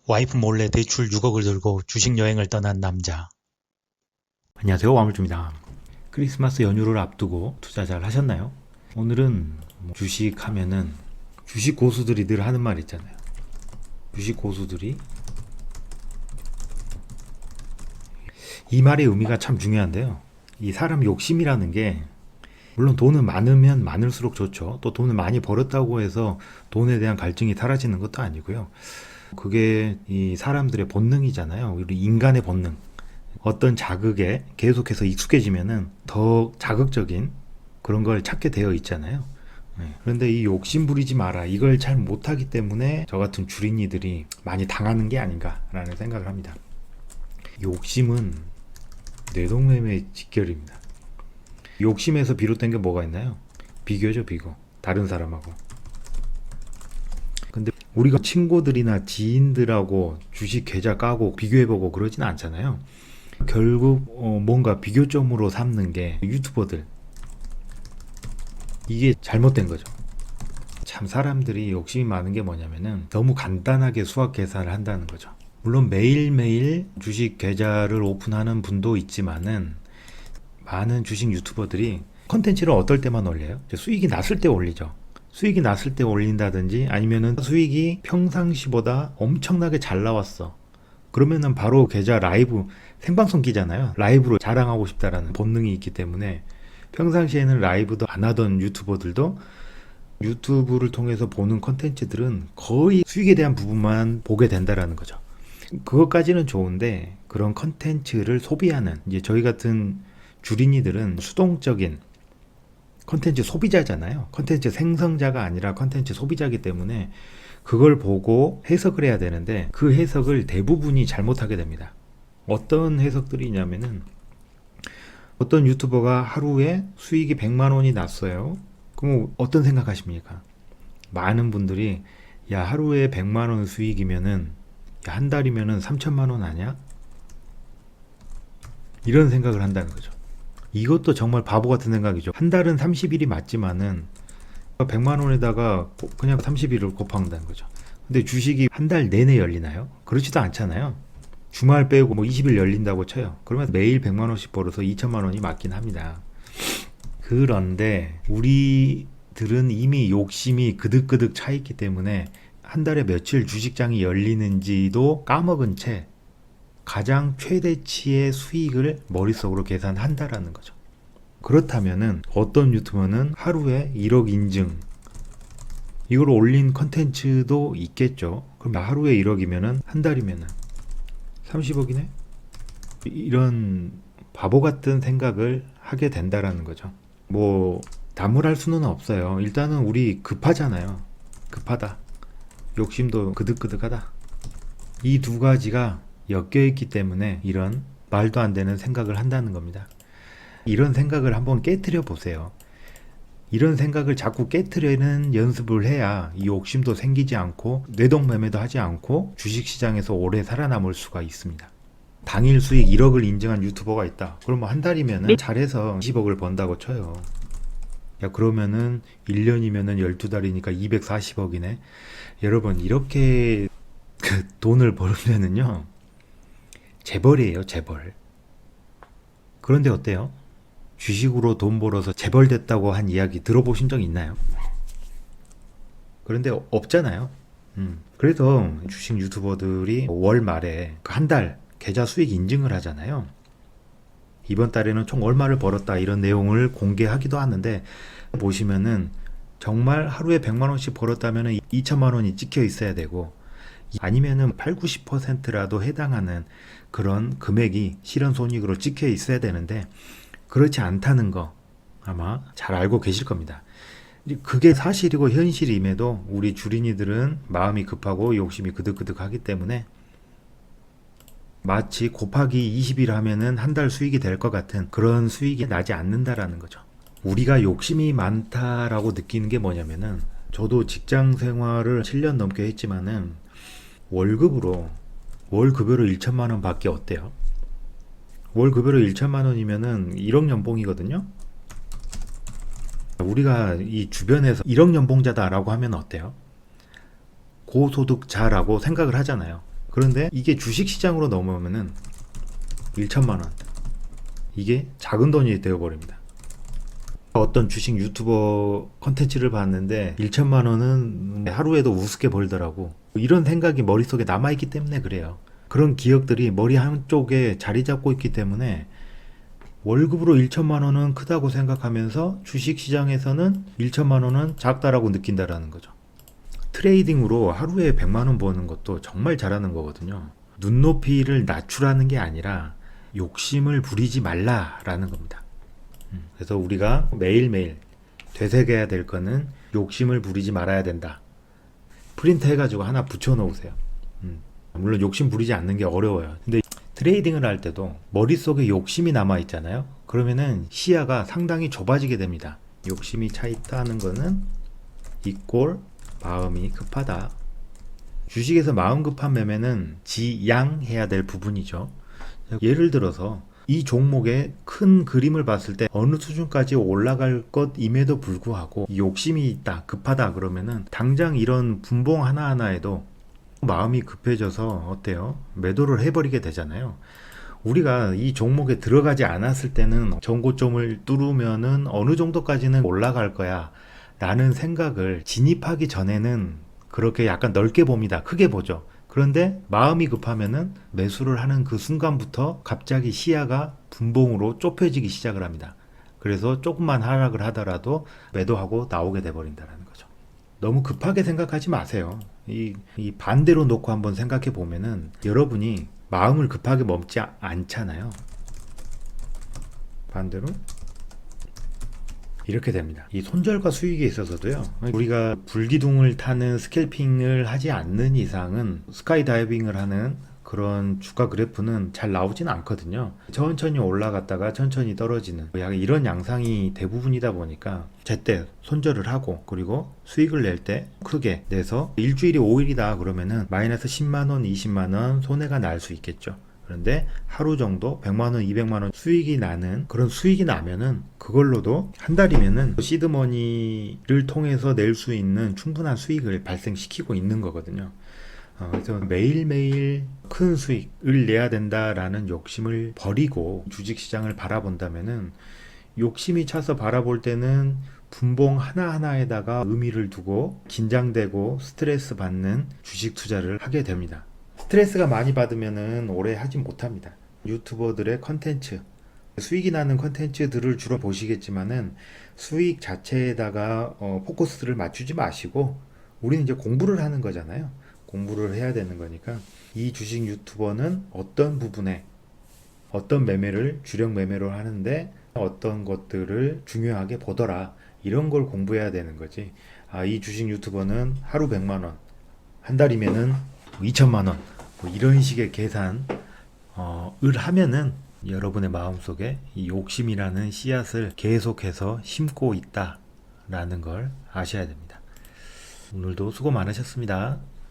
와이프 몰래 대출 6억을 들고 주식 여행을 떠난 남자. 안녕하세요, 와물주입니다. 크리스마스 연휴를 앞두고 투자 잘 하셨나요? 오늘은 주식 하면은 주식 고수들이 늘 하는 말 있잖아요. 주식 고수들이 이 말의 의미가 참 중요한데요. 이 사람 욕심이라는 게 물론 돈은 많으면 많을수록 좋죠. 또 돈을 많이 벌었다고 해서 돈에 대한 갈증이 사라지는 것도 아니고요. 그게 이 사람들의 본능이잖아요. 우리 인간의 본능. 어떤 자극에 계속해서 익숙해지면은 더 자극적인 그런 걸 찾게 되어 있잖아요. 그런데 이 욕심 부리지 마라. 이걸 잘 못하기 때문에 저 같은 주린이들이 많이 당하는 게 아닌가라는 생각을 합니다. 욕심은 뇌동매매의 직결입니다. 욕심에서 비롯된 게 뭐가 있나요? 비교죠, 비교. 다른 사람하고. 근데 우리가 친구들이나 지인들하고 주식 계좌 까고 비교해보고 그러진 않잖아요. 결국 뭔가 비교점으로 삼는 게 유튜버들. 이게 잘못된 거죠. 참 사람들이 욕심이 많은 게 뭐냐면은 너무 간단하게 수학 계산을 한다는 거죠. 물론 매일매일 주식 계좌를 오픈하는 분도 있지만은 많은 주식 유튜버들이 컨텐츠를 어떨 때만 올려요? 수익이 났을 때 올리죠. 수익이 났을 때 올린다든지 아니면은 수익이 평상시보다 엄청나게 잘 나왔어. 그러면은 바로 계좌 라이브 생방송 끼잖아요. 라이브로 자랑하고 싶다라는 본능이 있기 때문에 평상시에는 라이브도 안 하던 유튜버들도 유튜브를 통해서 보는 컨텐츠들은 거의 수익에 대한 부분만 보게 된다라는 거죠. 그것까지는 좋은데 그런 컨텐츠를 소비하는 이제 저희 같은 주린이들은 수동적인 컨텐츠 소비자잖아요. 컨텐츠 생성자가 아니라 컨텐츠 소비자이기 때문에 그걸 보고 해석을 해야 되는데 그 해석을 대부분이 잘못하게 됩니다. 어떤 해석들이 있냐면은 어떤 유튜버가 하루에 수익이 100만 원이 났어요. 그럼 어떤 생각하십니까? 많은 분들이 야 하루에 100만 원 수익이면은 야, 한 달이면은 3천만 원 아니야? 이런 생각을 한다는 거죠. 이것도 정말 바보 같은 생각이죠. 한 달은 30일이 맞지만은 100만 원에다가 그냥 30일을 곱한다는 거죠. 근데 주식이 한 달 내내 열리나요? 그렇지도 않잖아요. 주말 빼고 뭐 20일 열린다고 쳐요. 그러면 매일 100만 원씩 벌어서 2천만 원이 맞긴 합니다. 그런데 우리들은 이미 욕심이 그득그득 차 있기 때문에 한 달에 며칠 주식장이 열리는지도 까먹은 채 가장 최대치의 수익을 머릿속으로 계산한다라는 거죠. 그렇다면은 어떤 유튜버는 하루에 1억 인증 이걸 올린 컨텐츠도 있겠죠. 그럼 하루에 1억이면은 한 달이면은 30억이네? 이런 바보 같은 생각을 하게 된다라는 거죠. 뭐 나무랄 수는 없어요. 일단은 우리 급하잖아요. 급하다. 욕심도 그득그득하다. 이 두 가지가 엮여있기 때문에 이런 말도 안 되는 생각을 한다는 겁니다. 이런 생각을 한번 깨트려 보세요. 이런 생각을 자꾸 깨트리는 연습을 해야 이 욕심도 생기지 않고 뇌동매매도 하지 않고 주식시장에서 오래 살아남을 수가 있습니다. 당일 수익 1억을 인증한 유튜버가 있다. 그러면 한 달이면 잘해서 20억을 번다고 쳐요. 야 그러면은 1년이면은 12달이니까 240억이네. 여러분 이렇게 돈을 벌면은요 재벌이에요, 재벌. 그런데 어때요? 주식으로 돈 벌어서 재벌 됐다고 한 이야기 들어보신 적 있나요? 그런데 없잖아요. 그래서 주식 유튜버들이 월 말에 한 달 계좌 수익 인증을 하잖아요. 이번 달에는 총 얼마를 벌었다 이런 내용을 공개하기도 하는데 보시면은 정말 하루에 100만 원씩 벌었다면 2천만 원이 찍혀 있어야 되고 아니면은 8, 90%라도 해당하는 그런 금액이 실현손익으로 찍혀 있어야 되는데 그렇지 않다는 거 아마 잘 알고 계실 겁니다. 그게 사실이고 현실임에도 우리 주린이들은 마음이 급하고 욕심이 그득그득하기 때문에 마치 곱하기 20일 하면은 한 달 수익이 될 것 같은 그런 수익이 나지 않는다라는 거죠. 우리가 욕심이 많다라고 느끼는 게 뭐냐면은 저도 직장 생활을 7년 넘게 했지만은 월급으로 월 급여로 1천만 원 밖에 어때요? 월 급여로 1천만 원이면은 1억 연봉이거든요. 우리가 이 주변에서 1억 연봉자다라고 하면 어때요? 고소득자라고 생각을 하잖아요. 그런데 이게 주식시장으로 넘어오면은 1천만 원. 이게 작은 돈이 되어버립니다. 어떤 주식 유튜버 컨텐츠를 봤는데 1천만 원은 하루에도 우습게 벌더라고. 이런 생각이 머릿속에 남아있기 때문에 그래요. 그런 기억들이 머리 한쪽에 자리 잡고 있기 때문에 월급으로 1천만 원은 크다고 생각하면서 주식시장에서는 1천만 원은 작다라고 느낀다라는 거죠. 트레이딩으로 하루에 100만 원 버는 것도 정말 잘하는 거거든요. 눈높이를 낮추라는 게 아니라 욕심을 부리지 말라라는 겁니다. 그래서 우리가 매일매일 되새겨야 될 거는 욕심을 부리지 말아야 된다. 프린트 해가지고 하나 붙여 놓으세요. 물론 욕심 부리지 않는 게 어려워요. 근데 트레이딩을 할 때도 머릿속에 욕심이 남아 있잖아요. 그러면은 시야가 상당히 좁아지게 됩니다. 욕심이 차 있다는 거는 이꼴 마음이 급하다. 주식에서 마음 급한 매매는 지양해야 될 부분이죠. 예를 들어서 이 종목의 큰 그림을 봤을 때 어느 수준까지 올라갈 것임에도 불구하고 욕심이 있다, 급하다 그러면은 당장 이런 분봉 하나하나에도 마음이 급해져서 어때요? 매도를 해버리게 되잖아요. 우리가 이 종목에 들어가지 않았을 때는 전고점을 뚫으면은 어느 정도까지는 올라갈 거야 라는 생각을 진입하기 전에는 그렇게 약간 넓게 봅니다. 크게 보죠. 그런데 마음이 급하면은 매수를 하는 그 순간부터 갑자기 시야가 분봉으로 좁혀지기 시작을 합니다. 그래서 조금만 하락을 하더라도 매도하고 나오게 돼버린다는 거죠. 너무 급하게 생각하지 마세요. 이 반대로 놓고 한번 생각해 보면은 여러분이 마음을 급하게 먹지 않잖아요. 반대로 이렇게 됩니다. 이 손절과 수익에 있어서도요, 우리가 불기둥을 타는 스캘핑을 하지 않는 이상은 스카이다이빙을 하는 그런 주가 그래프는 잘 나오진 않거든요. 천천히 올라갔다가 천천히 떨어지는 약간 이런 양상이 대부분이다 보니까 제때 손절을 하고 그리고 수익을 낼 때 크게 내서 일주일이 5일이다 그러면은 마이너스 10만원, 20만원 손해가 날 수 있겠죠. 그런데 하루 정도 100만원, 200만원 수익이 나는 그런 수익이 나면은 그걸로도 한 달이면은 시드머니를 통해서 낼 수 있는 충분한 수익을 발생시키고 있는 거거든요. 그래서 매일매일 큰 수익을 내야 된다라는 욕심을 버리고 주식시장을 바라본다면은 욕심이 차서 바라볼 때는 분봉 하나하나에다가 의미를 두고 긴장되고 스트레스 받는 주식 투자를 하게 됩니다. 스트레스가 많이 받으면은 오래 하지 못합니다. 유튜버들의 컨텐츠, 수익이 나는 컨텐츠들을 주로 보시겠지만은 수익 자체에다가 포커스를 맞추지 마시고 우리는 이제 공부를 하는 거잖아요. 공부를 해야 되는 거니까 이 주식 유튜버는 어떤 부분에 어떤 매매를 주력 매매로 하는데 어떤 것들을 중요하게 보더라, 이런 걸 공부해야 되는 거지. 이 주식 유튜버는 하루 100만원, 한 달이면은 2천만원, 뭐 이런 식의 계산을 하면은 여러분의 마음속에 이 욕심이라는 씨앗을 계속해서 심고 있다라는 걸 아셔야 됩니다. 오늘도 수고 많으셨습니다.